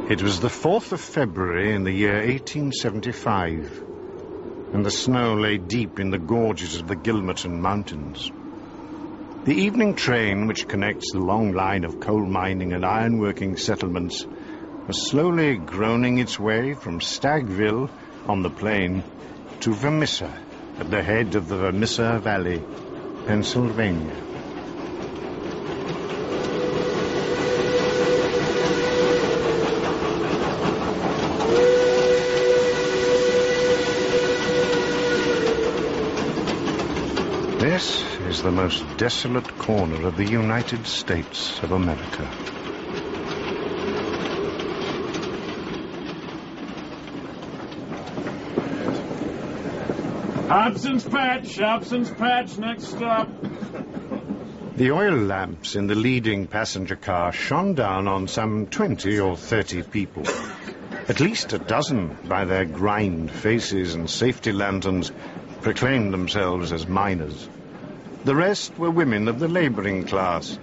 It was the 4th of February in the year 1875, and the snow lay deep in the gorges of the Gilmerton Mountains. The evening train, which connects the long line of coal mining and ironworking settlements, was slowly groaning its way from Stagville on the plain to Vermissa at the head of the Vermissa Valley, Pennsylvania. This is the most desolate corner of the United States of America. Hobson's Patch, next stop. The oil lamps in the leading passenger car shone down on some 20 or 30 people. At least a dozen, by their grimed faces and safety lanterns, proclaimed themselves as miners. The rest were women of the labouring class,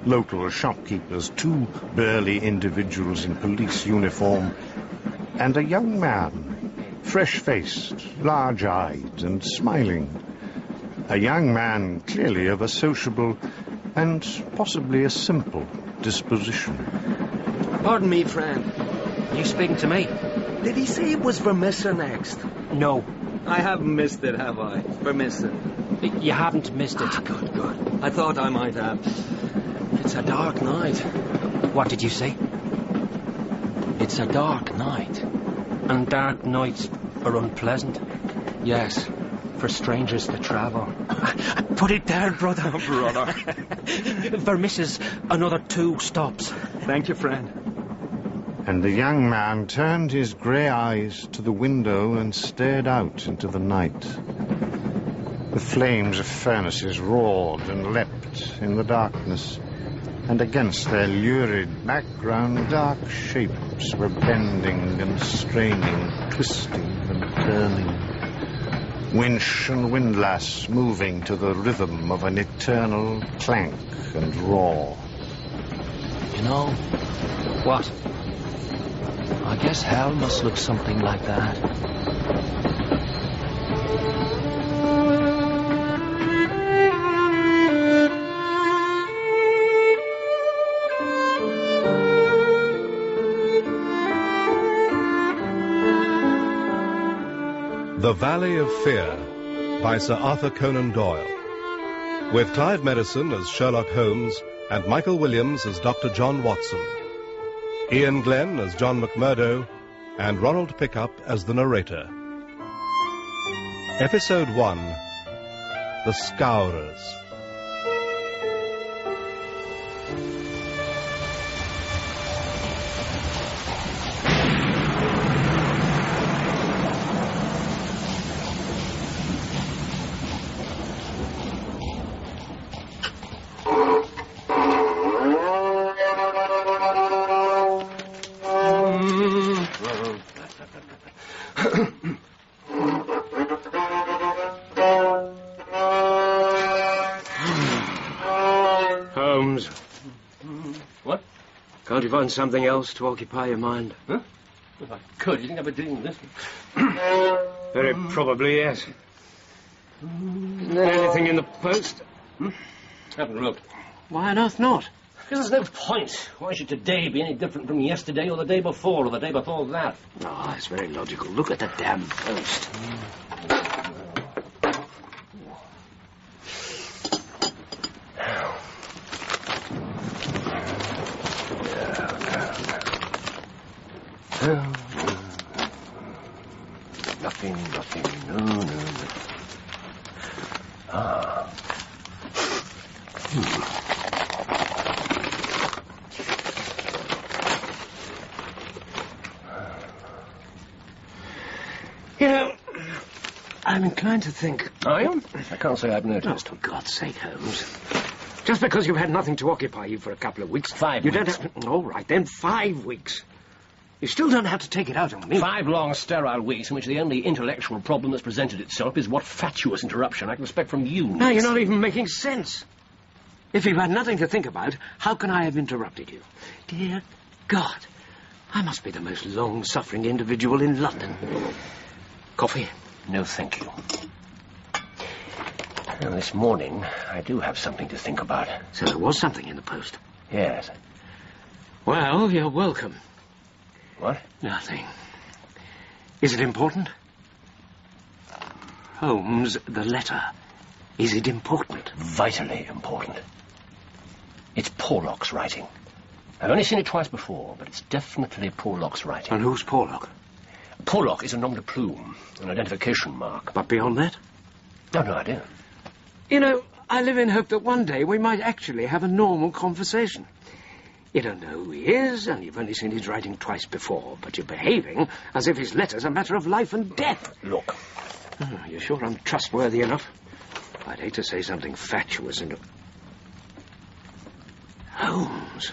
local shopkeepers, 2 burly individuals in police uniform, and a young man, fresh-faced, large-eyed and smiling. A young man clearly of a sociable and possibly a simple disposition. Pardon me, friend. You speaking to me? Did he say it was Vermissa next? No. I haven't missed it, have I? Vermissa. You haven't missed it. Ah, good. I thought I might have. It's a dark night. What did you say? It's a dark night. And dark nights are unpleasant. Yes, for strangers to travel. Put it there, brother. Oh, brother. Vermissa's another 2 stops. Thank you, friend. And the young man turned his grey eyes to the window and stared out into the night. The flames of furnaces roared and leapt in the darkness, and against their lurid background dark shapes were bending and straining, twisting and turning. Winch and windlass moving to the rhythm of an eternal clank and roar. You know, what? I guess hell must look something like that. The Valley of Fear by Sir Arthur Conan Doyle, with Clive Merrison as Sherlock Holmes and Michael Williams as Dr. John Watson, Ian Glenn as John McMurdo, and Ronald Pickup as the narrator. Episode 1, The Scowrers. Holmes. What? Can't you find something else to occupy your mind? Huh? If I could, you think I'd be doing this? Very probably, yes. Isn't there anything in the post? Haven't looked. Why on earth not? Because there's no point. Why should today be any different from yesterday or the day before or the day before that? Oh, it's very logical. Look at the damn post. Nothing. No. Ah. You know, I'm inclined to think... Are you? I can't say I've noticed. Oh, for God's sake, Holmes. Just because you've had nothing to occupy you for a couple of weeks... 5 weeks. You don't have to... All right, then 5 weeks. You still don't have to take it out on me. 5 long, sterile weeks in which the only intellectual problem that's presented itself is what fatuous interruption I can expect from you. No, you're not even making sense. If you've had nothing to think about, how can I have interrupted you? Dear God, I must be the most long-suffering individual in London. Coffee? No, thank you. Now, this morning, I do have something to think about. So there was something in the post? Yes. Well, you're welcome. What? Nothing. Is it important? Holmes, the letter. Is it important? Vitally important. It's Porlock's writing. I've only seen it twice before, but it's definitely Porlock's writing. And who's Porlock? Porlock is a nom de plume, an identification mark. But beyond that? I've no idea. You know, I live in hope that one day we might actually have a normal conversation. You don't know who he is, and you've only seen his writing twice before, but you're behaving as if his letter's a matter of life and death. Look. Oh, you're sure I'm trustworthy enough? I'd hate to say something fatuous and... Holmes.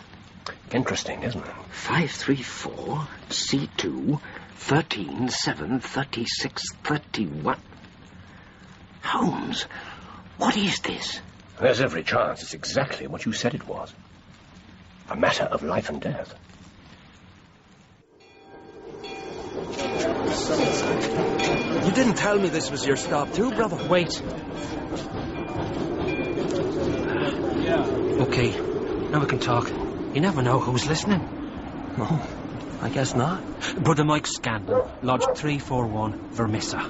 Interesting, isn't it? 534 C2 13 7 36 31. Holmes, what is this? There's every chance it's exactly what you said it was. A matter of life and death. You didn't tell me this was your stop too, brother. Wait. Okay, now we can talk. You never know who's listening. No, I guess not. Brother Mike Scandon, Lodge 341, Vermissa.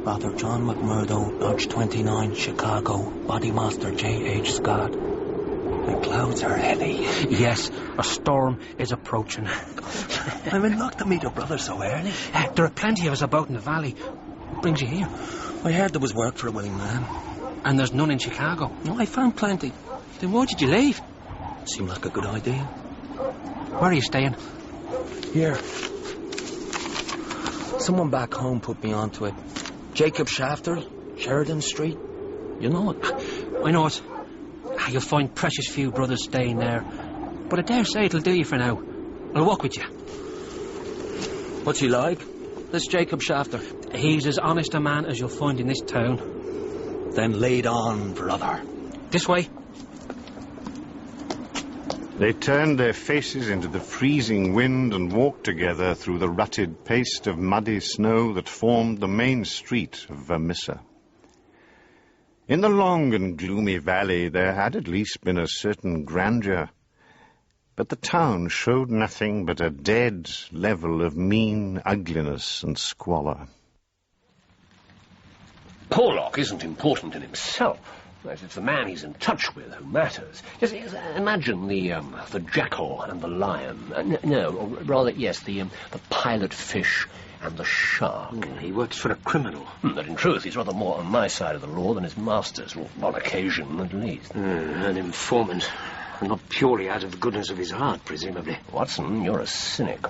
Father John McMurdo, Lodge 29, Chicago. Bodymaster J.H. Scott. The clouds are heavy. Yes, a storm is approaching. I'm in luck to meet your brother so early. There are plenty of us about in the valley. What brings you here? I heard there was work for a willing man. And there's none in Chicago. No, I found plenty. Then why did you leave? Seemed like a good idea. Where are you staying? Here. Someone back home put me onto it. Jacob Shafter, Sheridan Street. You know it. I know it. You'll find precious few brothers staying there. But I dare say it'll do you for now. I'll walk with you. What's he like? This Jacob Shafter. He's as honest a man as you'll find in this town. Then laid on, brother. This way. They turned their faces into the freezing wind and walked together through the rutted paste of muddy snow that formed the main street of Vermissa. In the long and gloomy valley there had at least been a certain grandeur, but the town showed nothing but a dead level of mean ugliness and squalor. Porlock isn't important in himself. It's the man he's in touch with who matters. Just imagine the jackal and the lion. No, or rather, yes, the pilot fish and the shark. He works for a criminal. But in truth, he's rather more on my side of the law than his master's, or on occasion, at least. An informant. Not purely out of the goodness of his heart, presumably. Watson, you're a cynic.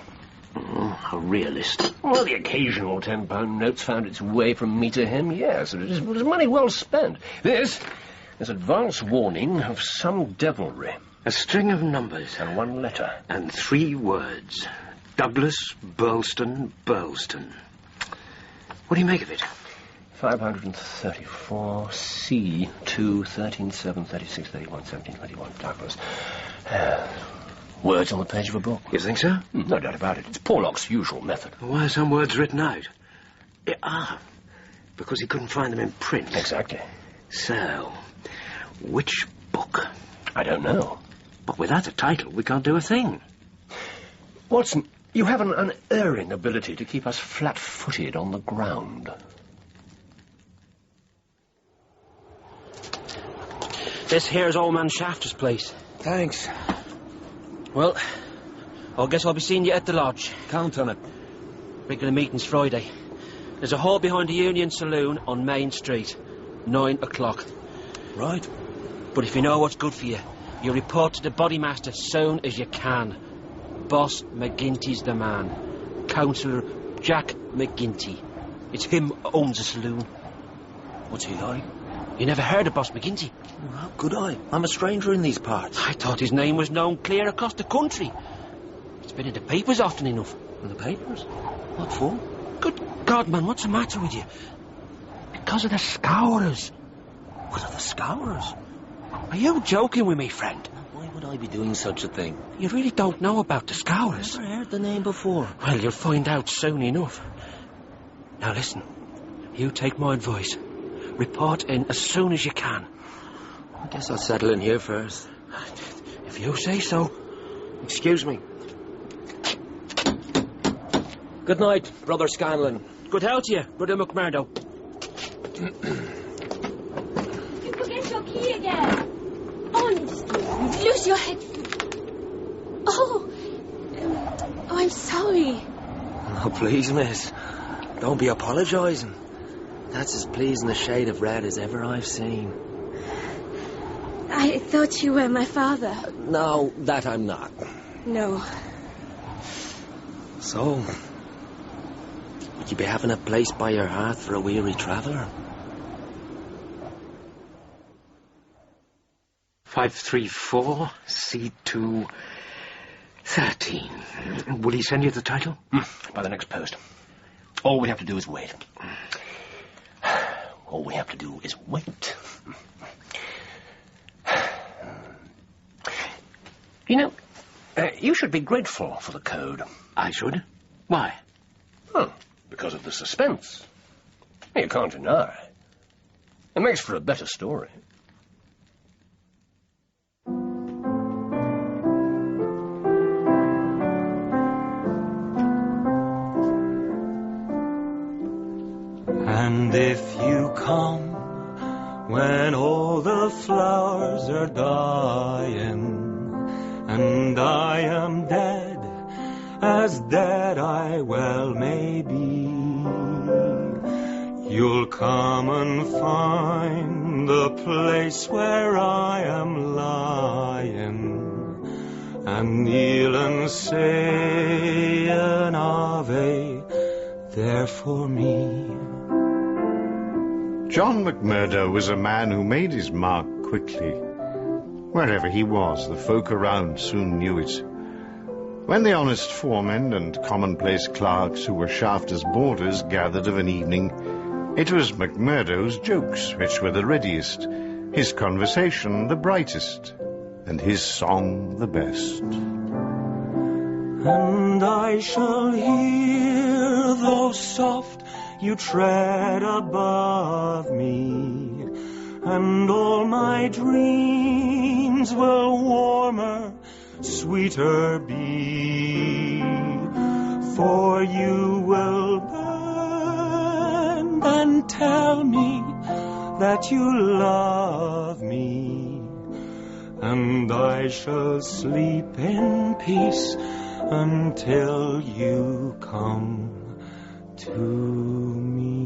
A realist. Well, the occasional £10 note's found its way from me to him, yes. It was money well spent. This is advance warning of some devilry. A string of numbers. And one letter. And 3 words. Douglas, Burlston, Burlston. What do you make of it? 534 C2 13 7 36 31 17 21 Douglas. Words on the page of a book. You think so? No doubt about it. It's Porlock's usual method. Why are some words written out? Because he couldn't find them in print. Exactly. So, which book? I don't know. But without a title, we can't do a thing. Watson, you have an unerring ability to keep us flat-footed on the ground. This here's old man Shafter's place. Thanks. Well, I guess I'll be seeing you at the lodge. Count on it. Regular meeting's Friday. There's a hall behind the Union Saloon on Main Street. 9 o'clock. Right. But if you know what's good for you, you report to the bodymaster soon as you can. Boss McGinty's the man. Councillor Jack McGinty. It's him who owns the saloon. What's he like? You never heard of Boss McGinty? How could I? I'm a stranger in these parts. I thought his name was known clear across the country. It's been in the papers often enough. In the papers? What for? Good God, man, what's the matter with you? Because of the Scowrers. What are the Scowrers? Are you joking with me, friend? Why would I be doing such a thing? You really don't know about the Scowrers? Never heard the name before. Well, you'll find out soon enough. Now listen, you take my advice. Report in as soon as you can. I guess I'll settle in here first. If you say so. Excuse me. Good night, Brother Scanlon. Good health to you, Brother McMurdo. You forget your key again. Honestly, you lose your head. Oh, I'm sorry. Oh, please, miss. Don't be apologising. That's as pleasing a shade of red as ever I've seen. I thought you were my father. No, that I'm not. No. So, would you be having a place by your hearth for a weary traveller? 534 C2 13. Will he send you the title? By the next post. All we have to do is wait. All we have to do is wait. You know, you should be grateful for the code. I should? Why? Oh, because of the suspense. You can't deny. It makes for a better story. And if you come when all the flowers are dying, and I am dead, as dead I well may be, you'll come and find the place where I am lying, and kneel and say an Ave there for me. John McMurdo was a man who made his mark quickly. Wherever he was, the folk around soon knew it. When the honest foremen and commonplace clerks who were shafters' boarders gathered of an evening, it was McMurdo's jokes which were the readiest, his conversation the brightest, and his song the best. And I shall hear, though soft, you tread above me, and all my dreams will warmer, sweeter be, for you will bend and tell me that you love me, and I shall sleep in peace until you come to me.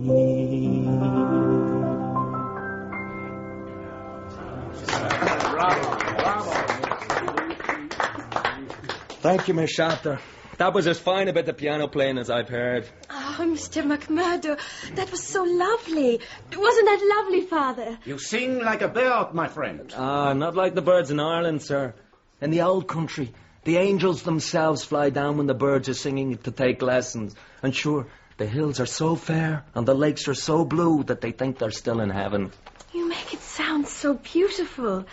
Thank you, Miss Shafter. That was as fine a bit of piano playing as I've heard. Oh, Mr. McMurdo, that was so lovely. Wasn't that lovely, Father? You sing like a bird, my friend. Not like the birds in Ireland, sir. In the old country, the angels themselves fly down when the birds are singing to take lessons. And sure, the hills are so fair and the lakes are so blue that they think they're still in heaven. You make it sound so beautiful.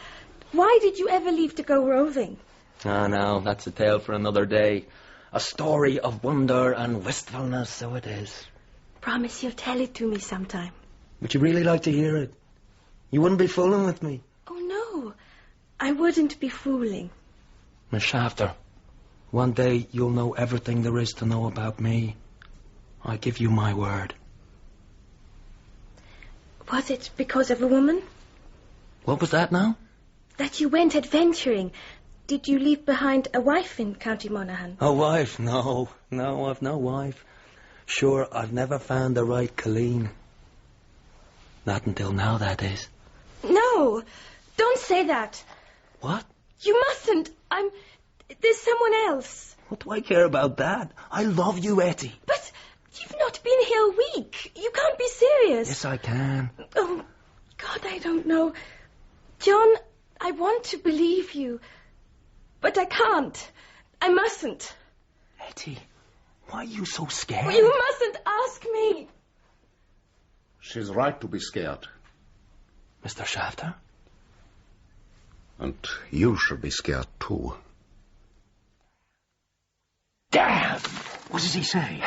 Why did you ever leave to go roving? Ah, no, that's a tale for another day. A story of wonder and wistfulness, so it is. Promise you'll tell it to me sometime. Would you really like to hear it? You wouldn't be fooling with me. Oh, no. I wouldn't be fooling. Miss Shafter, one day you'll know everything there is to know about me. I give you my word. Was it because of a woman? What was that now? That you went adventuring. Did you leave behind a wife in County Monaghan? A wife? No, I've no wife. Sure, I've never found the right Colleen. Not until now, that is. No, don't say that. What? You mustn't. There's someone else. What do I care about that? I love you, Etty. But you've not been here a week. You can't be serious. Yes, I can. Oh, God, I don't know. John, I want to believe you. But I can't. I mustn't. Etty, why are you so scared? You mustn't ask me. She's right to be scared. Mr. Shafter? And you should be scared, too. Damn! What does he say?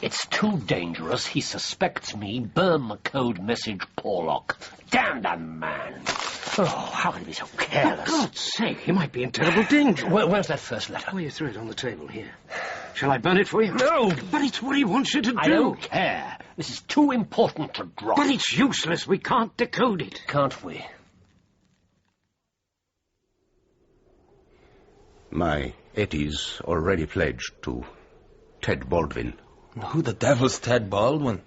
It's too dangerous. He suspects me. Burn the code message, Porlock. Damn that man. Oh, how can he be so careless? For God's sake, he might be in terrible danger. Where's that first letter? Oh, you threw it on the table here. Shall I burn it for you? No! But it's what he wants you to do. I don't care. This is too important to drop. But it's useless. We can't decode it. Can't we? My Eddie's already pledged to Ted Baldwin. Who the devil's Ted Baldwin?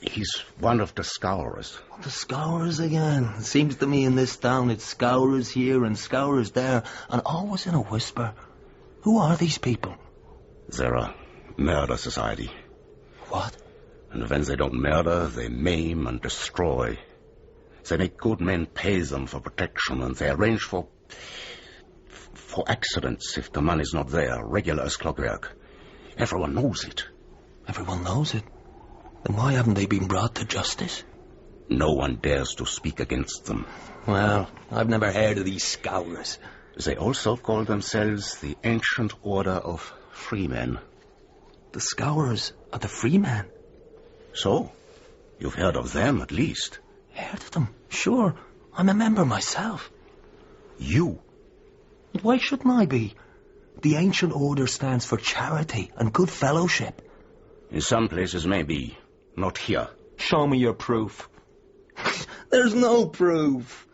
He's one of the Scowrers. The Scowrers again. It seems to me in this town it's Scowrers here and Scowrers there, and always in a whisper. Who are these people? They're a murder society. What? And when they don't murder, they maim and destroy. They make good men pay them for protection, and they arrange for accidents if the money's not there, regular as clockwork. Everyone knows it. Everyone knows it? Then why haven't they been brought to justice? No one dares to speak against them. Well, I've never heard of these Scowrers. They also call themselves the Ancient Order of Freemen. The Scowrers are the Freemen? So, you've heard of them at least. Heard of them? Sure. I'm a member myself. You? But why shouldn't I be? The Ancient Order stands for charity and good fellowship. In some places, maybe. Not here. Show me your proof. There's no proof.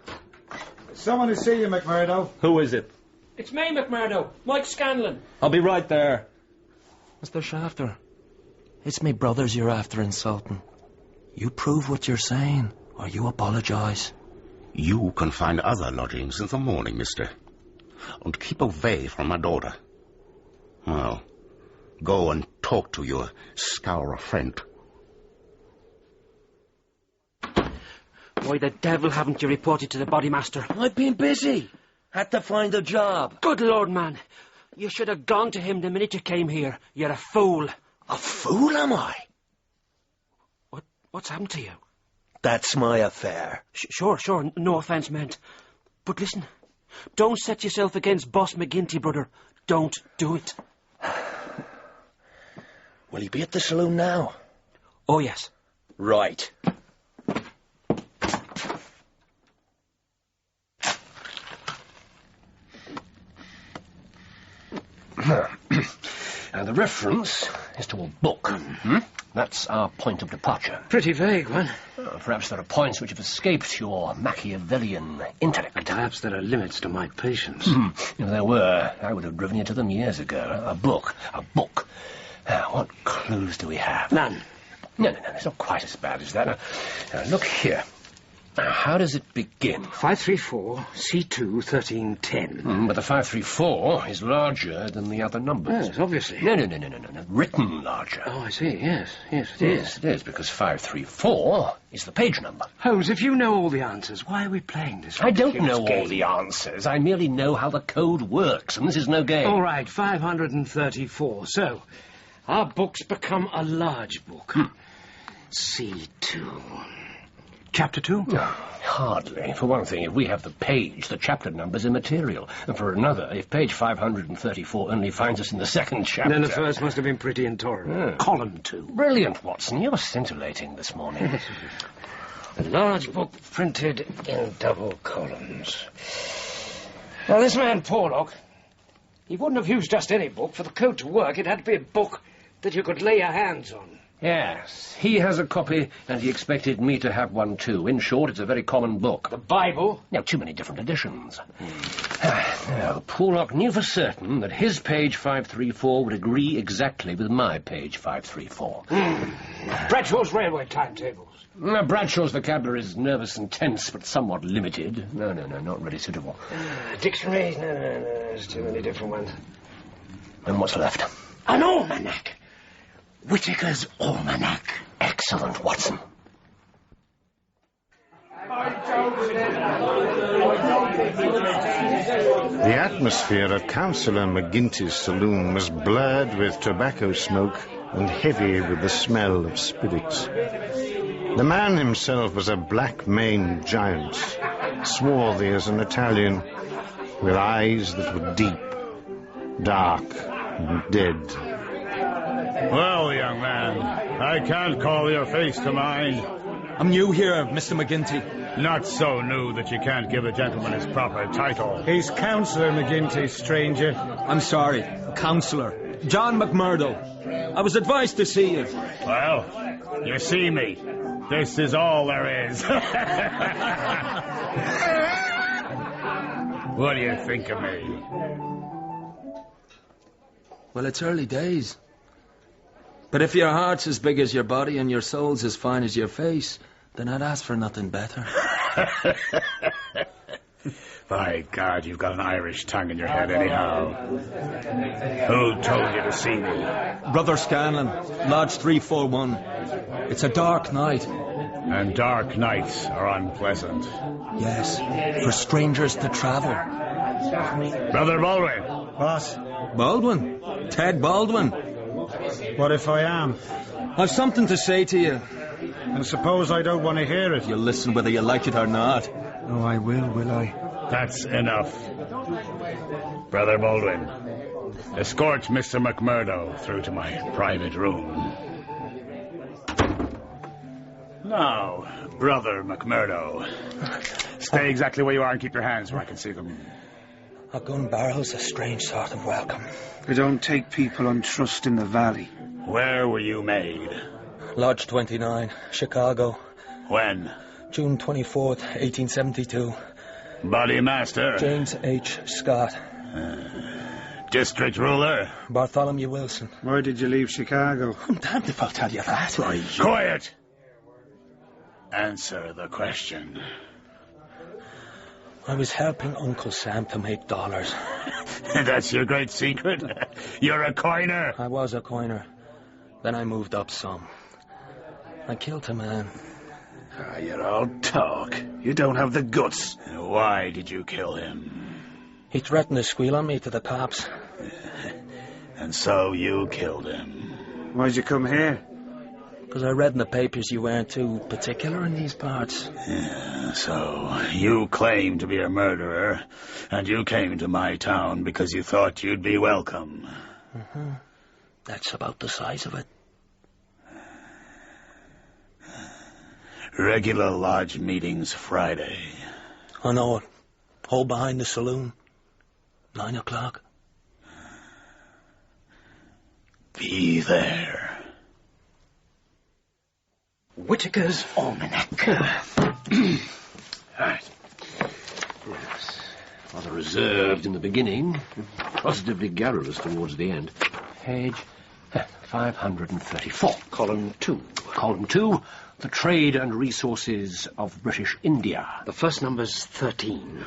Someone to see you, McMurdo. Who is it? It's me, McMurdo. Mike Scanlon. I'll be right there. Mr. Shafter, it's me brothers you're after insulting. You prove what you're saying, or you apologise. You can find other lodgings in the morning, mister. And keep away from my daughter. Well, go and talk to your Scowrer friend. Why the devil haven't you reported to the bodymaster? I've been busy. Had to find a job. Good Lord, man. You should have gone to him the minute you came here. You're a fool. A fool, am I? What's happened to you? That's my affair. Sure. No offence meant. But listen, don't set yourself against Boss McGinty, brother. Don't do it. Will he be at the saloon now? Oh, yes. Right. And the reference is to a book. That's our point of departure. Pretty vague one. Perhaps there are points which have escaped your Machiavellian intellect. Perhaps there are limits to my patience. If there were, I would have driven you to them years ago. A book. What clues do we have? None. No, it's not quite as bad as that. Now look here. Now, how does it begin? 534, C2, 1310. But the 534 is larger than the other numbers. Yes, obviously. No. Written larger. Oh, I see. Yes, it is. Yes, it is, because 534 is the page number. Holmes, if you know all the answers, why are we playing this I don't ridiculous know game? all the answers. I merely know how the code works, and this is no game. All right, 534. So, our book's become a large book. C2. Chapter 2? Hardly. For one thing, if we have the page, the chapter number's immaterial. And for another, if page 534 only finds us in the second chapter... Then the first must have been pretty intolerable. Column 2. Brilliant, Watson. You're scintillating this morning. A large book printed in double columns. Now, this man, Porlock, he wouldn't have used just any book. For the code to work, it had to be a book that you could lay your hands on. Yes, he has a copy, and he expected me to have one too. In short, it's a very common book. The Bible? Now, too many different editions. Now, Porlock knew for certain that his page 534 would agree exactly with my page 534. Bradshaw's railway timetables. Now, Bradshaw's vocabulary is nervous and tense, but somewhat limited. No, not really suitable. Dictionary? No, there's too many different ones. And what's left? An almanac. Whitaker's Almanac. Excellent, Watson. The atmosphere of Councillor McGinty's saloon was blurred with tobacco smoke and heavy with the smell of spirits. The man himself was a black-maned giant, swarthy as an Italian, with eyes that were deep, dark, and dead. Well, young man, I can't call your face to mind. I'm new here, Mr. McGinty. Not so new that you can't give a gentleman his proper title. He's Councillor McGinty, stranger. I'm sorry, Councillor. John McMurdo. I was advised to see you. Well, you see me. This is all there is. What do you think of me? Well, it's early days. But if your heart's as big as your body and your soul's as fine as your face, then I'd ask for nothing better. By God, you've got an Irish tongue in your head anyhow. Who told you to see me? Brother Scanlon, Lodge 341. It's a dark night. And dark nights are unpleasant. Yes, for strangers to travel. Brother Baldwin. What? Baldwin? Ted Baldwin? What if I am? I've something to say to you. And suppose I don't want to hear it? You'll listen whether you like it or not. Oh, I will I? That's enough. Brother Baldwin, escort Mr. McMurdo through to my private room. Now, Brother McMurdo, stay exactly where you are and keep your hands where I can see them. A gun barrel's a strange sort of welcome. I don't take people on trust in the valley. Where were you made? Lodge 29, Chicago. When? June 24th, 1872. Body master? James H. Scott. District ruler? Bartholomew Wilson. Why did you leave Chicago? I'm damned if I'll tell you that. Quiet! Answer the question. I was helping Uncle Sam to make dollars. That's your great secret? You're a coiner? I was a coiner. Then I moved up some. I killed a man. You're all talk. You don't have the guts. Why did you kill him? He threatened to squeal on me to the cops. And so you killed him. Why'd you come here? Because I read in the papers you weren't too particular in these parts. Yeah, so you claim to be a murderer, and you came to my town because you thought you'd be welcome. Mm-hmm. That's about the size of it. Regular lodge meetings Friday. I know it. Hole behind the saloon. 9 o'clock. Be there. Whitaker's Almanac. Right. Yes. Rather reserved in the beginning. Positively garrulous towards the end. Page 534. Column 2. Column 2. The Trade and Resources of British India. The first number's 13.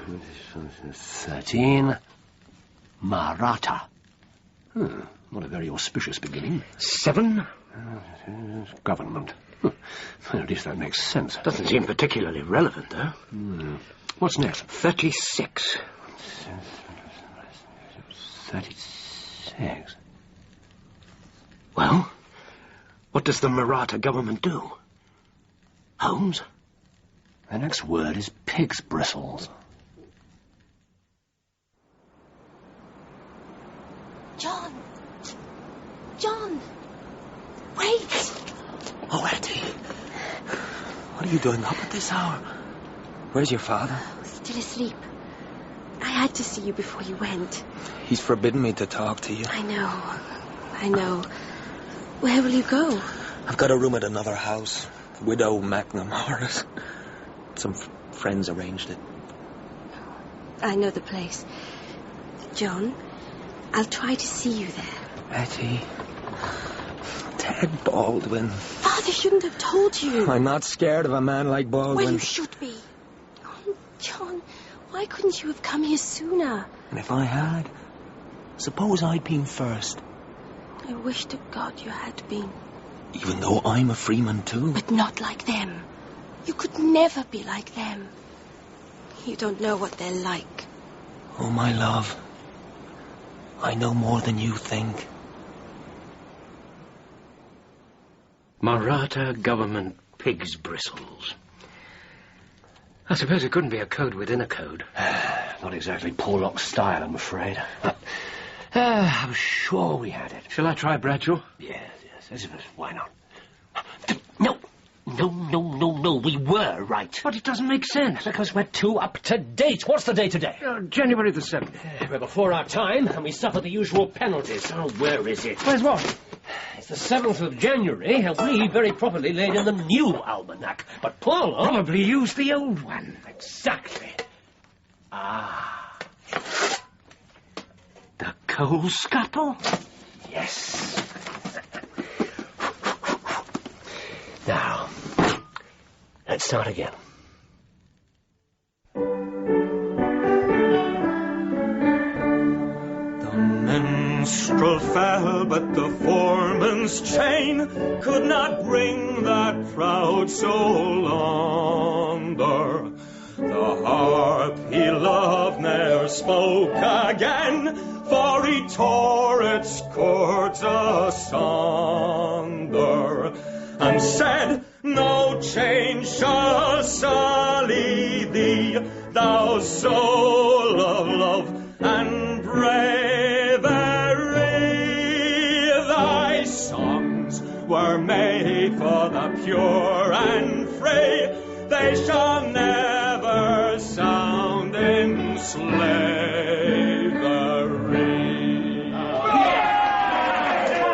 13. Maratha. Not a very auspicious beginning. 7. Government. Well, at least that makes sense. Doesn't seem particularly relevant, though. What's next? 36. 36. Well, what does the Maratha government do? Holmes? The next word is pig's bristles. John! John! Wait! Oh, Eddie. What are you doing up at this hour? Where's your father? Still asleep. I had to see you before you went. He's forbidden me to talk to you. I know. Where will you go? I've got a room at another house. Widow McNamara's. Some friends arranged it. I know the place. John, I'll try to see you there. Etty. Ted Baldwin. Father shouldn't have told you. I'm not scared of a man like Baldwin. Well, you should be. Oh, John, why couldn't you have come here sooner? And if I had, suppose I'd been first. I wish to God you had been. Even though I'm a freeman too. But not like them. You could never be like them. You don't know what they're like. Oh, my love. I know more than you think. Maratha government pig's bristles. I suppose it couldn't be a code within a code. Not exactly Porlock's style, I'm afraid. I'm sure we had it. Shall I try Bradshaw? Yes. Why not? No, we were right. But it doesn't make sense. Because we're too up to date. What's the date today? January the 7th. We're before our time, and we suffer the usual penalties. Oh, where is it? Where's what? It's the 7th of January, and we very properly laid in the new almanac. But Porlock... Probably used the old one. Exactly. The coal scuttle? Yes. Now, let's start again. The minstrel fell, but the foreman's chain could not bring that proud soul under. The harp he loved ne'er spoke again, for he tore its chords asunder, and said, no change shall sully thee, thou soul of love and bravery. Thy songs were made for the pure and free, they shall never sound in slavery.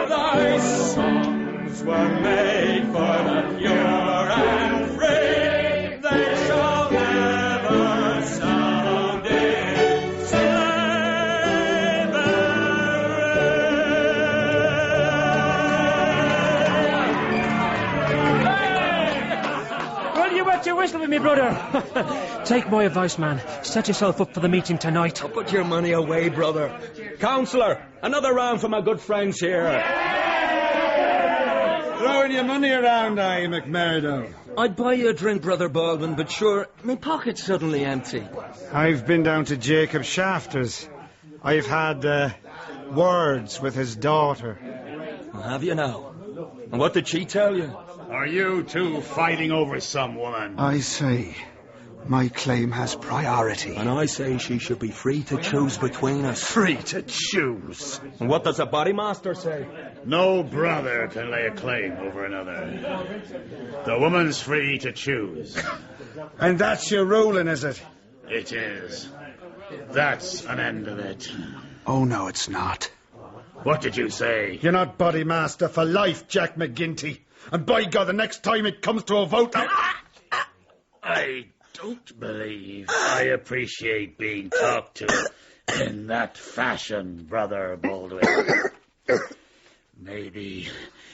Thy songs were made for the pure and free, they shall never sound in slavery. Well, you wet your whistle with me, brother. Take my advice, man. Set yourself up for the meeting tonight. I'll put your money away, brother. Councillor, another round for my good friends here. Throwing your money around, McMurdo? I'd buy you a drink, Brother Baldwin, but sure, my pocket's suddenly empty. I've been down to Jacob Shafter's. I've had words with his daughter. Have you now? And what did she tell you? Are you two fighting over some woman? I say, my claim has priority. And I say she should be free to choose between us. Free to choose. And what does the bodymaster say? No brother can lay a claim over another. The woman's free to choose. And that's your ruling, is it? It is. That's an end of it. Oh, no, it's not. What did you say? You're not bodymaster for life, Jack McGinty. And by God, the next time it comes to a vote... I don't believe I appreciate being talked to in that fashion, Brother Baldwin. Maybe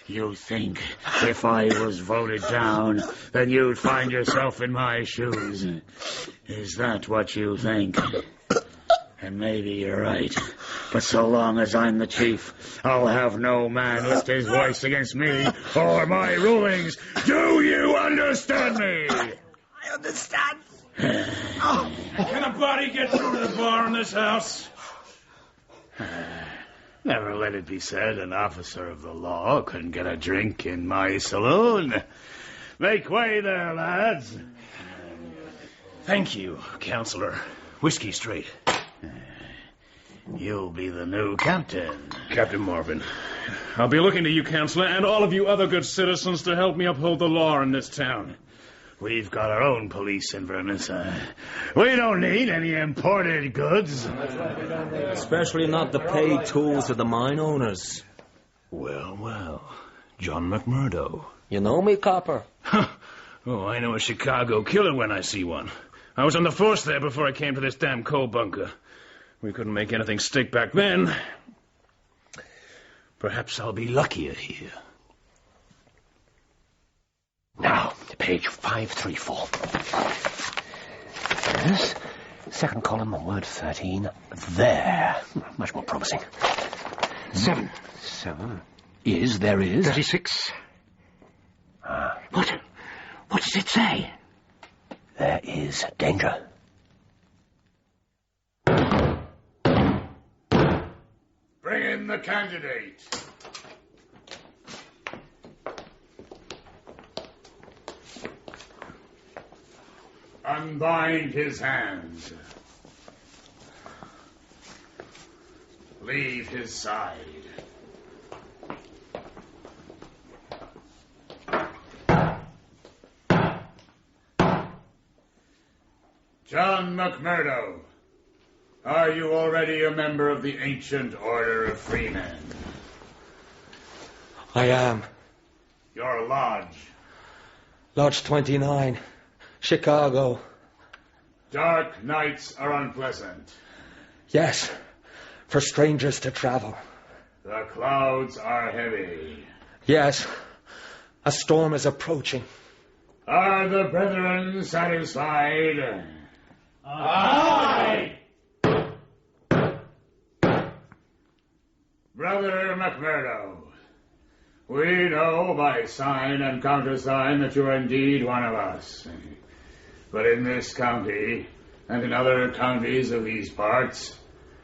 you think if I was voted down, then you'd find yourself in my shoes. Is that what you think? And maybe you're right. But so long as I'm the chief, I'll have no man lift his voice against me or my rulings. Do you understand me? I understand. Can a body get through to the bar in this house? Never let it be said an officer of the law couldn't get a drink in my saloon. Make way there, lads. Thank you, Councillor. Whiskey straight. You'll be the new captain. Captain Marvin. I'll be looking to you, Councillor, and all of you other good citizens to help me uphold the law in this town. We've got our own police in Vermissa. We don't need any imported goods. Especially not the paid tools of the mine owners. Well. John McMurdo. You know me, copper? Oh, I know a Chicago killer when I see one. I was on the force there before I came to this damn coal bunker. We couldn't make anything stick back then. Perhaps I'll be luckier here. Now, page 534. Yes. Second column on word 13. There. Much more promising. 7. 7. There is. 36. What does it say? There is danger. Bring in the candidate. Unbind his hands. Leave his side. John McMurdo, are you already a member of the ancient order of freemen? I am. Your lodge? Lodge 29, Chicago. Dark nights are unpleasant. Yes, for strangers to travel. The clouds are heavy. Yes, a storm is approaching. Are the brethren satisfied? Aye! Brother McMurdo, we know by sign and countersign that you are indeed one of us. But in this county, and in other counties of these parts,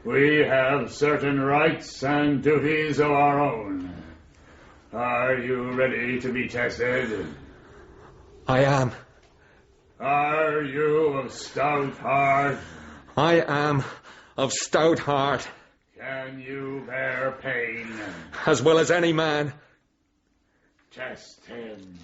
we have certain rights and duties of our own. Are you ready to be tested? I am. Are you of stout heart? I am of stout heart. Can you bear pain? As well as any man. Test him.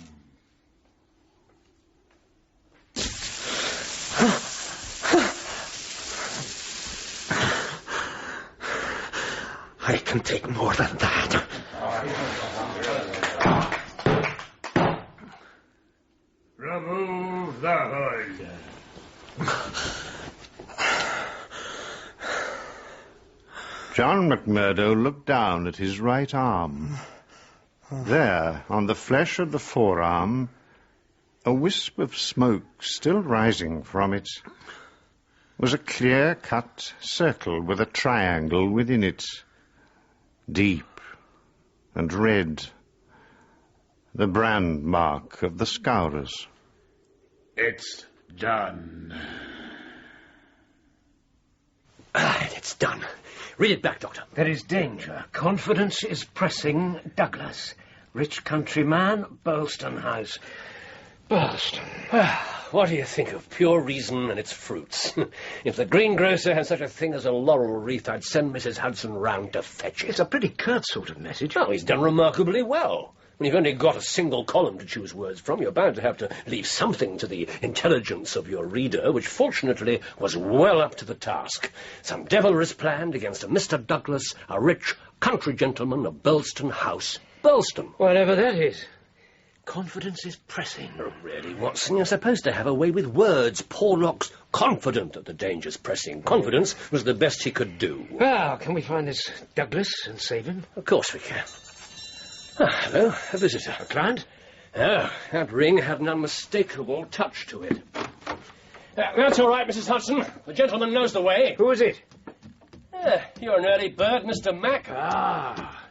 I can take more than that. Remove the hood. John McMurdo looked down at his right arm. There, on the flesh of the forearm, a wisp of smoke still rising from it, was a clear-cut circle with a triangle within it, deep and red, the brand mark of the Scowrers. It's done. It's done. Read it back, Doctor. There is danger. Confidence is pressing. Douglas. Rich countryman, Burlston House. Burlston. What do you think of pure reason and its fruits? If the greengrocer had such a thing as a laurel wreath, I'd send Mrs. Hudson round to fetch it. It's a pretty curt sort of message. Oh, he's done remarkably well. When you've only got a single column to choose words from, you're bound to have to leave something to the intelligence of your reader, which fortunately was well up to the task. Some devilry planned against a Mr. Douglas, a rich country gentleman of Burlston House. Burlston. Whatever that is. Confidence is pressing. Oh, really, Watson, you're supposed to have a way with words. Porlock's confident that the danger's pressing. Confidence was the best he could do. Well, can we find this Douglas and save him? Of course we can. Ah, hello, a visitor. A client? Ah, that ring had an unmistakable touch to it. That's all right, Mrs. Hudson. The gentleman knows the way. Who is it? You're an early bird, Mr. Mac. Ah.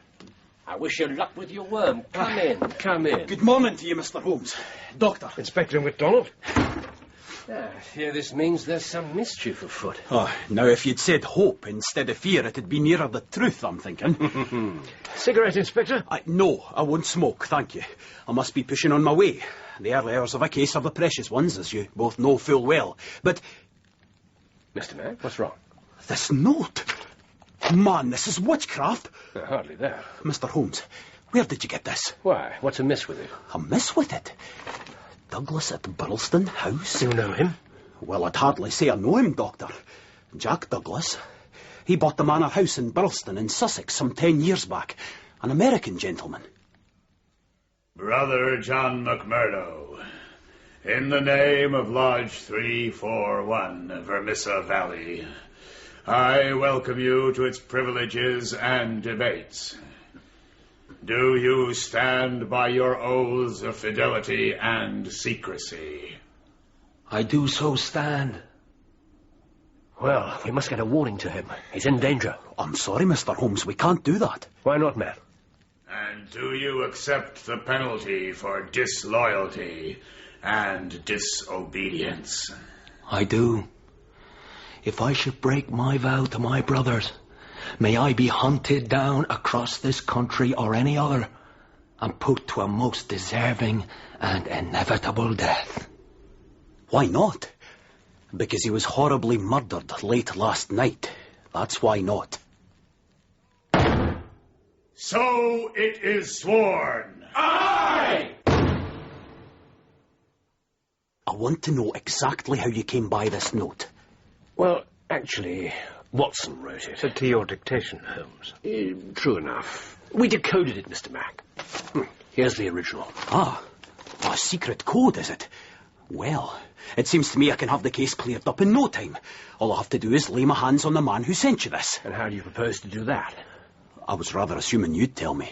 I wish you luck with your worm. Come in, come in. Good morning to you, Mr. Holmes. Doctor. Inspector MacDonald. I fear this means there's some mischief afoot. Oh, now if you'd said hope instead of fear, it'd be nearer the truth, I'm thinking. Cigarette, Inspector? No, I won't smoke, thank you. I must be pushing on my way. The early hours of a case are the precious ones, as you both know full well. But... Mr. Mac, what's wrong? This note. Man, this is witchcraft. Hardly that. Mr. Holmes, where did you get this? Why? What's amiss with it? Amiss with it? Douglas at Burlston House? You know him? Well, I'd hardly say I know him, Doctor. Jack Douglas. He bought the manor house in Burlston in Sussex some 10 years back. An American gentleman. Brother John McMurdo, in the name of Lodge 341, Vermissa Valley, I welcome you to its privileges and debates. Do you stand by your oaths of fidelity and secrecy? I do so stand. Well, we must get a warning to him. He's in danger. I'm sorry, Mr. Holmes, we can't do that. Why not, man? And do you accept the penalty for disloyalty and disobedience? I do. If I should break my vow to my brothers, may I be hunted down across this country or any other and put to a most deserving and inevitable death. Why not? Because he was horribly murdered late last night. That's why not. So it is sworn. Aye! I want to know exactly how you came by this note. Well, actually, Watson wrote it. To your dictation, Holmes. True enough. We decoded it, Mr. Mac. Here's the original. Ah, a secret code, is it? Well, it seems to me I can have the case cleared up in no time. All I have to do is lay my hands on the man who sent you this. And how do you propose to do that? I was rather assuming you'd tell me.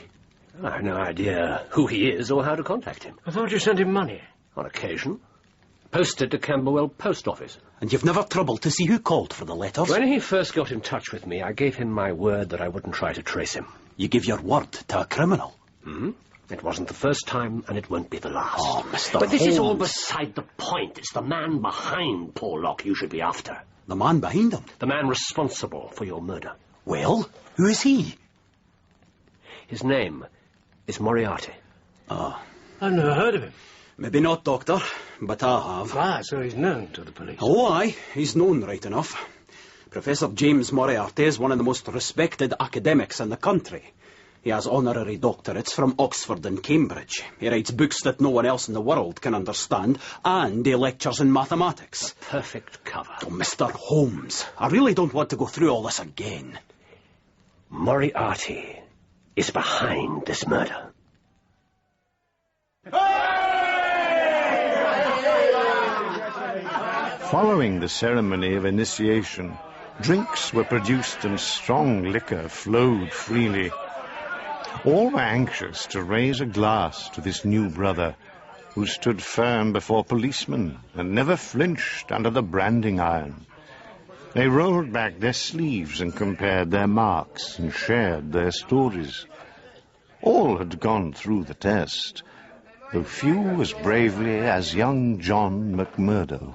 I have no idea who he is or how to contact him. I thought you sent him money. On occasion. Posted to Camberwell Post Office. And you've never troubled to see who called for the letters? When he first got in touch with me, I gave him my word that I wouldn't try to trace him. You give your word to a criminal? It wasn't the first time, and it won't be the last. Oh, Mr. But this Holmes. is all beside the point. It's the man behind Porlock you should be after. The man behind him? The man responsible for your murder. Well, who is he? His name is Moriarty. Ah. I've never heard of him. Maybe not, Doctor, but I have. Ah, so he's known to the police. Oh, aye, he's known right enough. Professor James Moriarty is one of the most respected academics in the country. He has honorary doctorates from Oxford and Cambridge. He writes books that no one else in the world can understand, and he lectures in mathematics. The perfect cover. Oh, Mr. Holmes, I really don't want to go through all this again. Moriarty is behind this murder. Following the ceremony of initiation, drinks were produced and strong liquor flowed freely. All were anxious to raise a glass to this new brother, who stood firm before policemen and never flinched under the branding iron. They rolled back their sleeves and compared their marks and shared their stories. All had gone through the test, though few as bravely as young John McMurdo.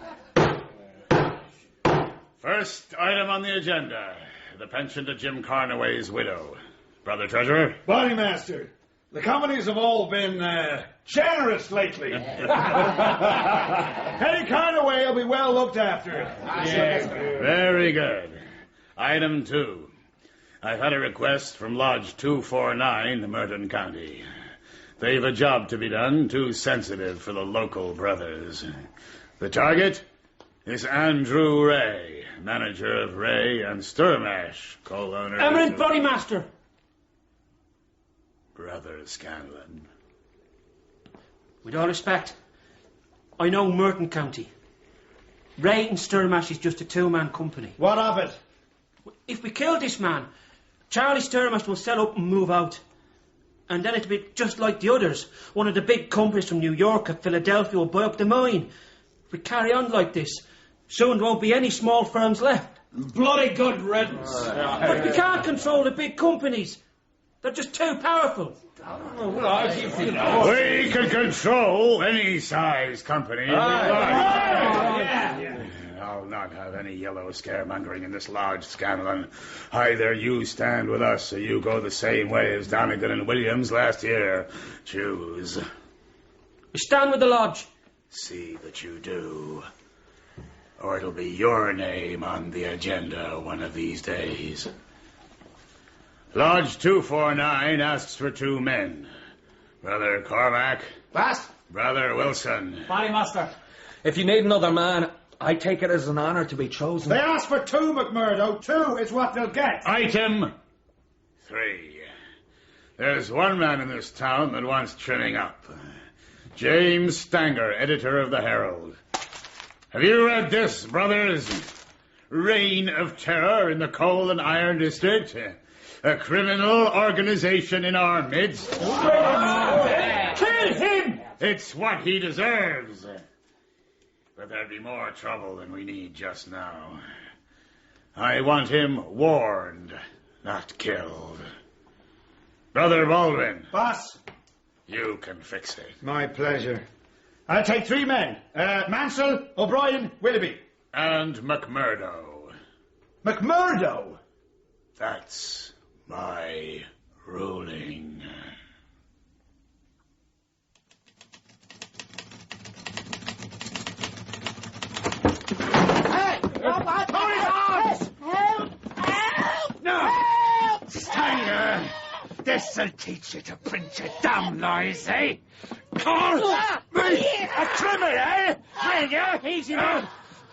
First item on the agenda, the pension to Jim Carnaway's widow. Brother Treasurer? Bodymaster, the companies have all been generous lately. Penny Carnaway will be well looked after. Yes. Very good. Item 2. I've had a request from Lodge 249, Merton County. They've a job to be done, too sensitive for the local brothers. The target is Andrew Ray, manager of Ray and Sturmash, co-owner... Eminent Bodymaster! Brother Scanlon. With all respect, I know Merton County. Ray and Sturmash is just a two-man company. What of it? If we kill this man, Charlie Sturmash will sell up and move out. And then it'll be just like the others. One of the big companies from New York or Philadelphia will buy up the mine. If we carry on like this, soon there won't be any small firms left. Bloody good riddance. But we can't control the big companies. They're just too powerful. We can control any size company. I'll not have any yellow scaremongering in this lodge, Scanlon. Either you stand with us or you go the same way as Donegan and Williams last year. Choose. We stand with the lodge. See that you do. Or it'll be your name on the agenda one of these days. Lodge 249 asks for 2 men. Brother Cormac. What? Brother Wilson. Bodymaster, if you need another man, I take it as an honour to be chosen. They asked for 2, McMurdo. 2 is what they'll get. Item 3. There's one man in this town that wants trimming up. James Stanger, editor of the Herald. Have you read this, brothers? Reign of Terror in the Coal and Iron District. A criminal organization in our midst. Kill him! It's what he deserves. But there'd be more trouble than we need just now. I want him warned, not killed. Brother Baldwin. Boss. You can fix it. My pleasure. I'll take 3 men. Mansell, O'Brien, Willoughby. And McMurdo. McMurdo? That's my ruling. This'll teach you to print your damn lies, eh? Call me a criminal, will you? Easy now.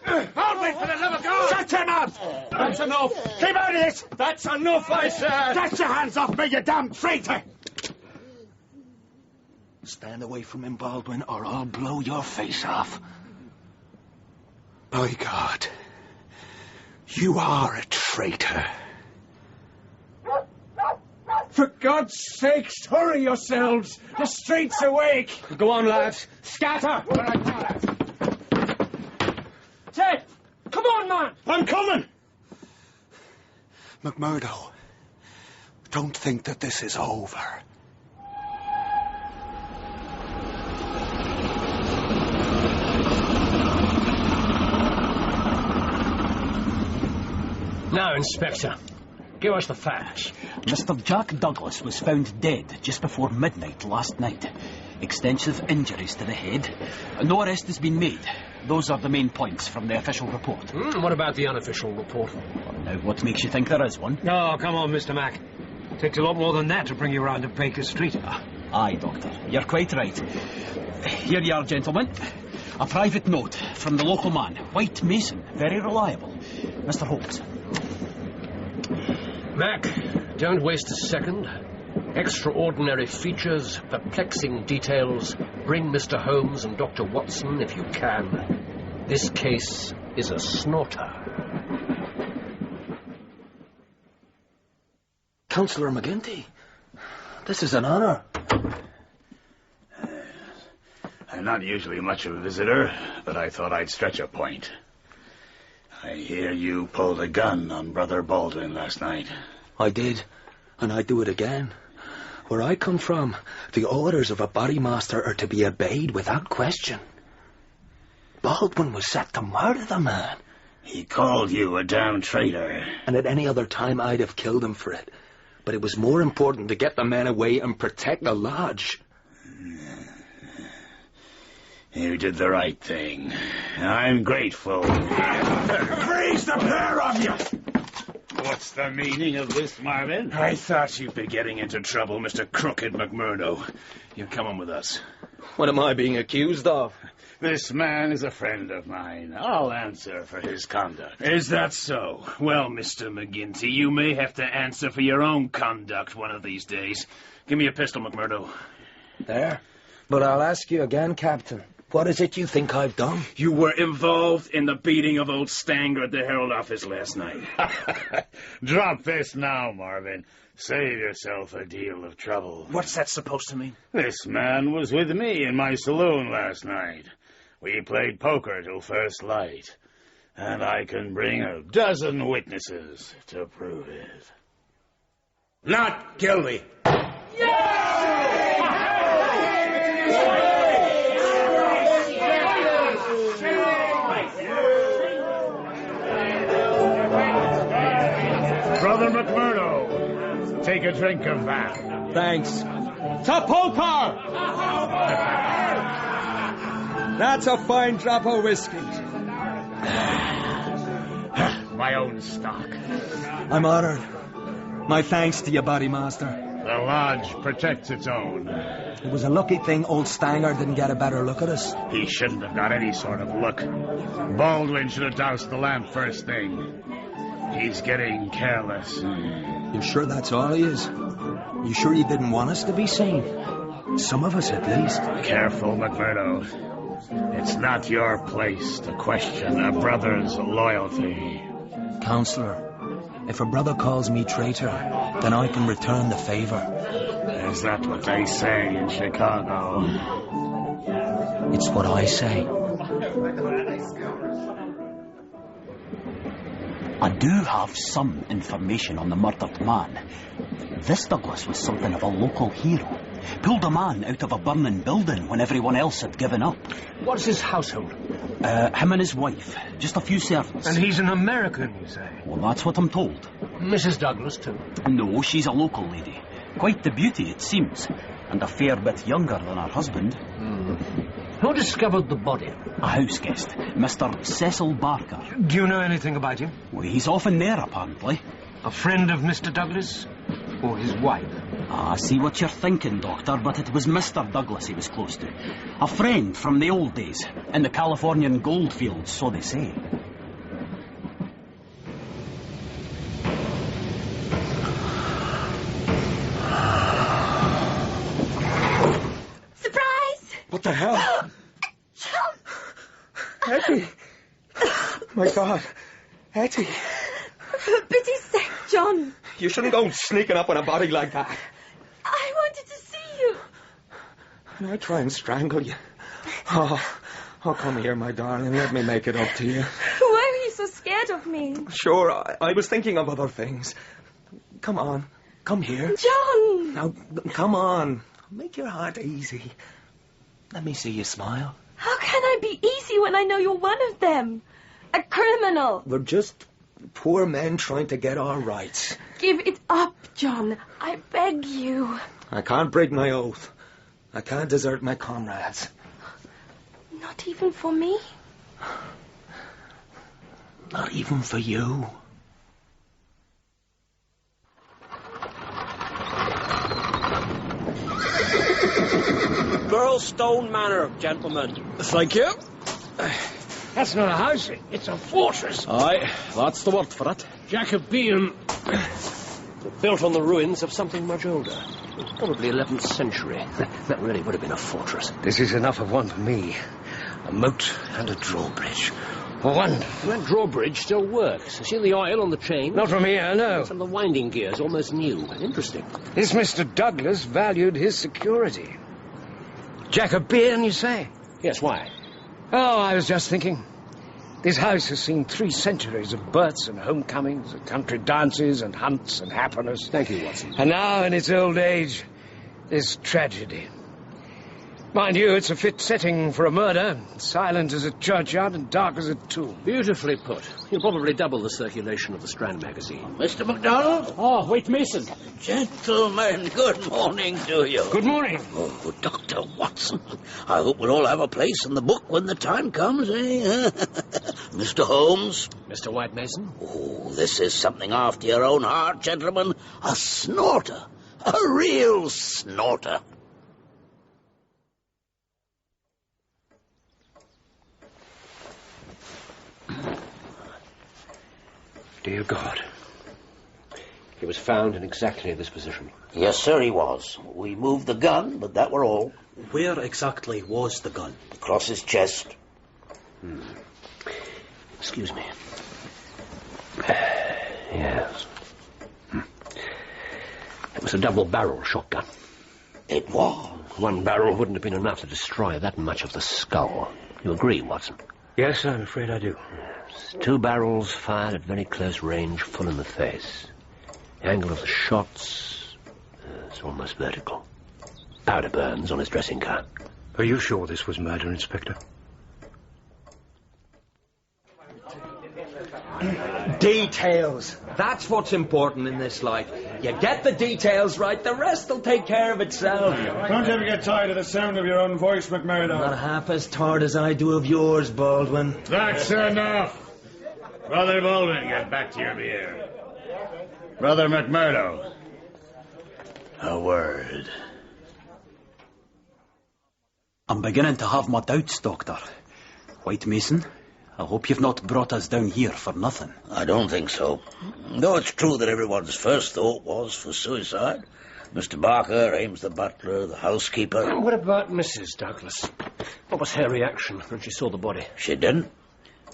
Hold me for the love of God! Shut your mouth! That's enough! Keep out of this! That's enough, I said! Get your hands off me, you damn traitor! Stand away from him, Baldwin, or I'll blow your face off. By God, you are a traitor. For God's sakes, hurry yourselves! The street's awake! Go on, lads. Scatter! Say, come on, man! I'm coming! McMurdo, don't think that this is over. Now, Inspector, give us the facts. Mr. Jack Douglas was found dead just before midnight last night. Extensive injuries to the head. No arrest has been made. Those are the main points from the official report. What about the unofficial report? Well, now, what makes you think there is one? Oh, come on, Mr. Mac. Takes a lot more than that to bring you round to Baker Street. Aye, Doctor. You're quite right. Here you are, gentlemen. A private note from the local man, White Mason. Very reliable. Mr. Holmes. Mac, don't waste a second. Extraordinary features, perplexing details. Bring Mr. Holmes and Dr. Watson if you can. This case is a snorter. Councillor McGinty, this is an honour. I'm not usually much of a visitor, but I thought I'd stretch a point. I hear you pulled a gun on Brother Baldwin last night. I did, and I'd do it again. Where I come from, the orders of a bodymaster are to be obeyed without question. Baldwin was set to murder the man. He called you a damn traitor. And at any other time I'd have killed him for it. But it was more important to get the man away and protect the lodge. You did the right thing. I'm grateful. Freeze the pair of you! What's the meaning of this, Marvin? I thought you'd be getting into trouble, Mr. Crooked McMurdo. You're coming with us. What am I being accused of? This man is a friend of mine. I'll answer for his conduct. Is that so? Well, Mr. McGinty, you may have to answer for your own conduct one of these days. Give me a pistol, McMurdo. There. But I'll ask you again, Captain. What is it you think I've done? You were involved in the beating of old Stanger at the Herald office last night. Drop this now, Marvin. Save yourself a deal of trouble. What's that supposed to mean? This man was with me in my saloon last night. We played poker till first light. And I can bring a dozen witnesses to prove it. Not guilty. Brother McMurdo, take a drink of that. Thanks. To poker! That's a fine drop of whiskey. My own stock. I'm honoured. My thanks to you, bodymaster. The lodge protects its own. It was a lucky thing old Stanger didn't get a better look at us. He shouldn't have got any sort of look. Baldwin should have doused the lamp first thing. He's getting careless. You sure that's all he is? You sure he didn't want us to be seen? Some of us, at least. Careful, McMurdo. It's not your place to question a brother's loyalty. Counselor, if a brother calls me traitor, then I can return the favour. Is that what they say in Chicago? It's what I say. I do have some information on the murdered man. This Douglas was something of a local hero. Pulled a man out of a burning building when everyone else had given up. What's his household? Him and his wife. Just a few servants. And he's an American, you say? Well, that's what I'm told. Mrs. Douglas, too? No, she's a local lady. Quite the beauty, it seems. And a fair bit younger than her husband. Who discovered the body? A house guest, Mr. Cecil Barker. Do you know anything about him? Well, he's often there, apparently. A friend of Mr. Douglas? or his wife? I see what you're thinking, Doctor, but it was Mr. Douglas he was close to. A friend from the old days, in the Californian goldfields, so they say. Surprise! What the hell? Etty! My God. Etty! For pity's sake, John. You shouldn't go sneaking up on a body like that. I wanted to see you. And I try and strangle you. Oh, come here, my darling. Let me make it up to you. Why were you so scared of me? Sure, I was thinking of other things. Come on. Come here. John! Now, come on. Make your heart easy. Let me see you smile. How can I be easy when I know you're one of them? A criminal. We're just poor men trying to get our rights. Give it up, John. I beg you. I can't break my oath. I can't desert my comrades. Not even for me? Not even for you. Burlstone Manor, gentlemen. Thank you. That's not a house, it's a fortress. Aye, that's the word for it. Jacobean. Built on the ruins of something much older. Probably 11th century. That really would have been a fortress. This is enough of one for me. A moat and a drawbridge. One. That drawbridge still works. See the oil on the chain? Not from here, no. Some of the winding gears, almost new. Interesting. This Mr. Douglas valued his security. Jacobean, you say? Yes, why? Oh, I was just thinking. This house has seen 3 centuries of births and homecomings, of country dances and hunts and happiness. Thank you, Watson. And now, in its old age, this tragedy. Mind you, it's a fit setting for a murder. Silent as a churchyard and dark as a tomb. Beautifully put. You'll probably double the circulation of the Strand magazine. Mr. MacDonald? Oh, wait, Mason. Gentlemen, good morning to you. Good morning. Oh, Dr. Watson. I hope we'll all have a place in the book when the time comes, eh? Mr. Holmes? Mr. White Mason? Oh, this is something after your own heart, gentlemen. A snorter. A real snorter. Dear God. He was found in exactly this position. Yes, sir, he was. We moved the gun, but that were all. Where exactly was the gun? Across his chest. Excuse me. Yes. It was a double-barrel shotgun. It was. One barrel wouldn't have been enough to destroy that much of the skull. You agree, Watson? Yes, I'm afraid I do. 2 barrels fired at very close range, full in the face. The angle of the shots is almost vertical. Powder burns on his dressing gown. Are you sure this was murder, Inspector? Details. That's what's important in this life. You get the details right, the rest will take care of itself. Don't you ever get tired of the sound of your own voice, McMurdo? Not half as tired as I do of yours, Baldwin. That's enough. Brother Baldwin, get back to your beer. Brother McMurdo, a word. I'm beginning to have my doubts, Doctor. White Mason, I hope you've not brought us down here for nothing. I don't think so. Though it's true that everyone's first thought was for suicide. Mr. Barker, Ames the butler, the housekeeper. What about Mrs. Douglas? What was her reaction when she saw the body? She didn't.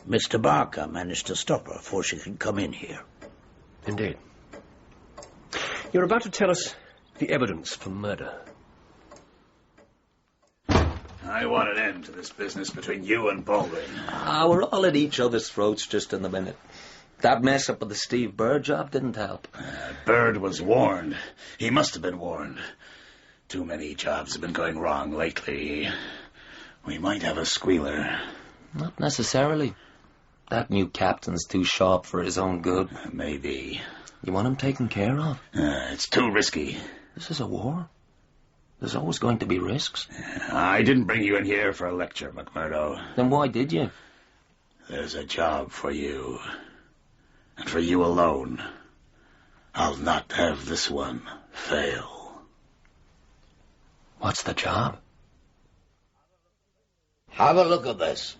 Mr. Barker managed to stop her before she could come in here. Indeed. You're about to tell us the evidence for murder. I want an end to this business between you and Baldwin. We're all at each other's throats just in a minute. That mess up with the Steve Bird job didn't help. Bird was warned. He must have been warned. Too many jobs have been going wrong lately. We might have a squealer. Not necessarily. That new captain's too sharp for his own good. Maybe. You want him taken care of? It's too risky. This is a war. There's always going to be risks. I didn't bring you in here for a lecture, McMurdo. Then why did you? There's a job for you. And for you alone. I'll not have this one fail. What's the job? Have a look at this.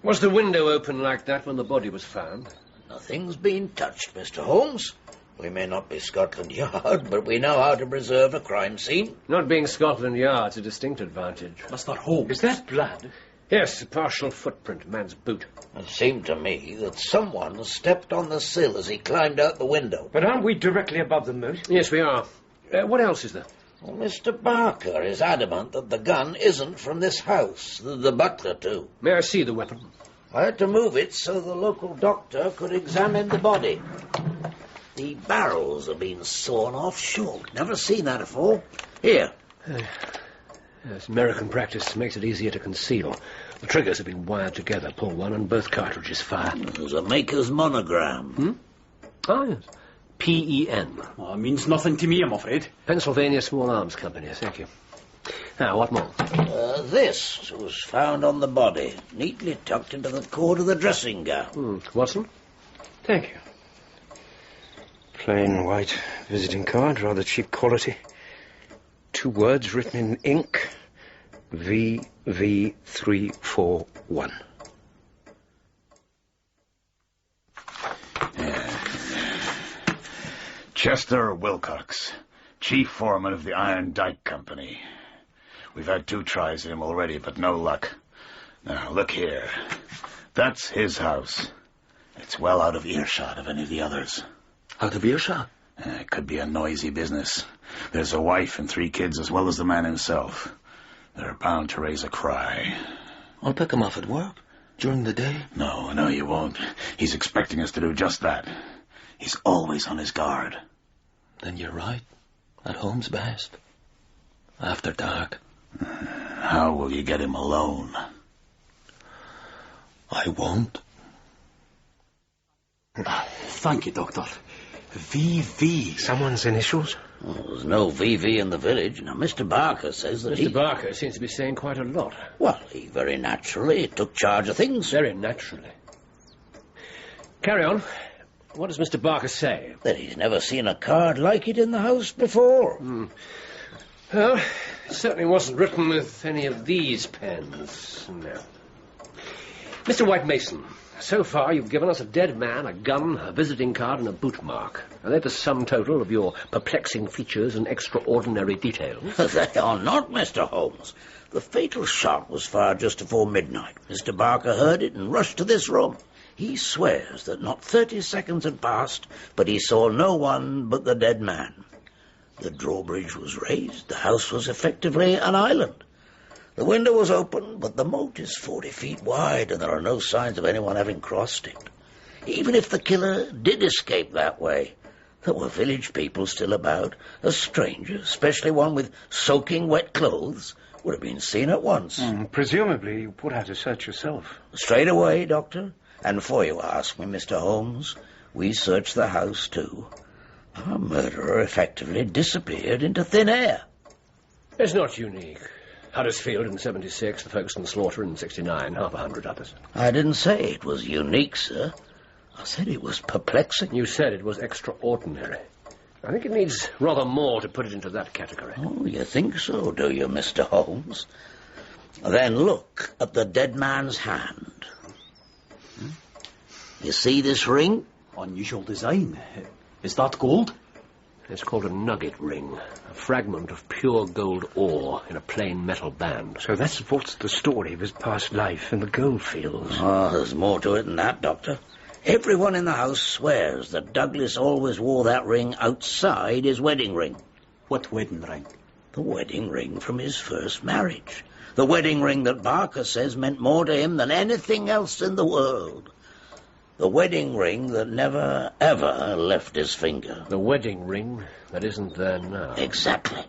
Was the window open like that when the body was found? Nothing's been touched, Mr. Holmes. We may not be Scotland Yard, but we know how to preserve a crime scene. Not being Scotland Yard's a distinct advantage. Mr. Holmes. Is that blood? Yes, a partial footprint, a man's boot. It seemed to me that someone stepped on the sill as he climbed out the window. But aren't we directly above the moat? Yes, we are. What else is there? Well, Mr. Barker is adamant that the gun isn't from this house. The butler, too. May I see the weapon? I had to move it so the local doctor could examine the body. The barrels have been sawn off short. Never seen that before. Here. Yes, American practice makes it easier to conceal. The triggers have been wired together. Pull one and both cartridges fire. There's a maker's monogram. Ah, yes. P-E-N. Oh, it means nothing to me, I'm afraid. Pennsylvania Small Arms Company, thank you. Now, what more? This was found on the body, neatly tucked into the cord of the dressing gown. Watson? Thank you. Plain white visiting card, rather cheap quality. 2 words written in ink. VV341. Chester Wilcox, chief foreman of the Iron Dike Company. We've had 2 tries at him already, but no luck. Now, look here. That's his house. It's well out of earshot of any of the others. Out of earshot? It could be a noisy business. There's a wife and 3 kids as well as the man himself. They're bound to raise a cry. I'll pick him off at work. During the day? No, you won't. He's expecting us to do just that. He's always on his guard. Then you're right. At home's best. After dark. How will you get him alone? I won't. Thank you, Doctor. VV. Someone's initials? Well, there's no VV in the village. Now, Mr. Barker says that Mr. Barker seems to be saying quite a lot. Well, he very naturally took charge of things. Very naturally. Carry on. What does Mr. Barker say? That he's never seen a card like it in the house before. Well, it certainly wasn't written with any of these pens. No. Mr. White Mason, so far you've given us a dead man, a gun, a visiting card, and a boot mark. Are they the sum total of your perplexing features and extraordinary details? They are not, Mr. Holmes. The fatal shot was fired just before midnight. Mr. Barker heard it and rushed to this room. He swears that not 30 seconds had passed, but he saw no one but the dead man. The drawbridge was raised. The house was effectively an island. The window was open, but the moat is 40 feet wide, and there are no signs of anyone having crossed it. Even if the killer did escape that way, there were village people still about. A stranger, especially one with soaking wet clothes, would have been seen at once. Presumably you put out a search yourself. Straight away, Doctor. And before you ask me, Mr. Holmes, we searched the house, too. Our murderer effectively disappeared into thin air. It's not unique. Huddersfield in 76, the Folkestone slaughter in 69, half 100 others. I didn't say it was unique, sir. I said it was perplexing. You said it was extraordinary. I think it needs rather more to put it into that category. Oh, you think so, do you, Mr. Holmes? Then look at the dead man's hand. You see this ring? Unusual design. Is that gold? It's called a nugget ring. A fragment of pure gold ore in a plain metal band. So that's what's the story of his past life in the gold fields. Oh, there's more to it than that, Doctor. Everyone in the house swears that Douglas always wore that ring outside his wedding ring. What wedding ring? The wedding ring from his first marriage. The wedding ring that Barker says meant more to him than anything else in the world. The wedding ring that never, ever left his finger. The wedding ring that isn't there now. Exactly.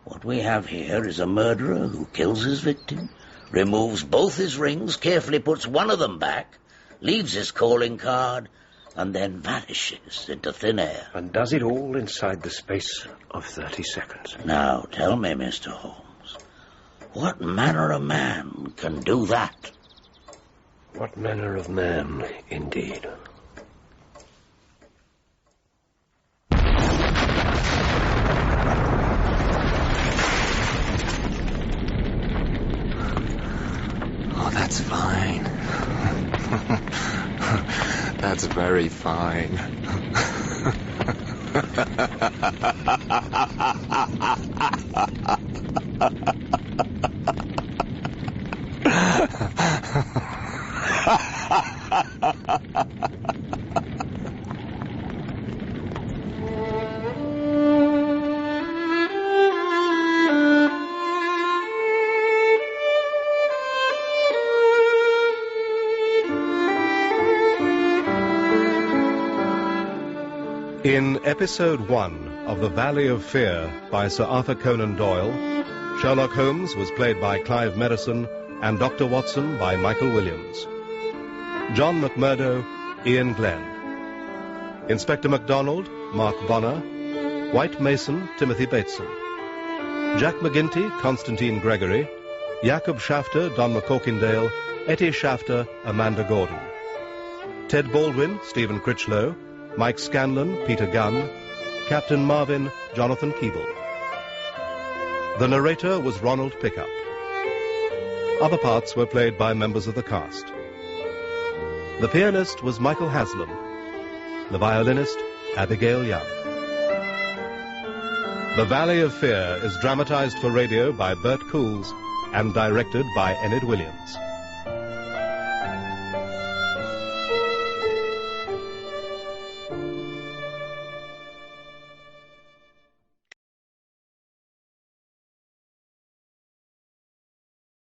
What we have here is a murderer who kills his victim, removes both his rings, carefully puts one of them back, leaves his calling card, and then vanishes into thin air. And does it all inside the space of 30 seconds. Now, tell me, Mr. Holmes, what manner of man can do that? What manner of man, indeed. very fine. In Episode 1 of The Valley of Fear by Sir Arthur Conan Doyle, Sherlock Holmes was played by Clive Merrison and Dr. Watson by Michael Williams. John McMurdo, Ian Glenn. Inspector MacDonald, Mark Bonner. White Mason, Timothy Bateson. Jack McGinty, Constantine Gregory. Jacob Shafter, Don McCorkindale. Etty Shafter, Amanda Gordon. Ted Baldwin, Stephen Critchlow. Mike Scanlon, Peter Gunn. Captain Marvin, Jonathan Keeble. The narrator was Ronald Pickup. Other parts were played by members of the cast. The pianist was Michael Haslam. The violinist, Abigail Young. The Valley of Fear is dramatized for radio by Bert Coules and directed by Enid Williams.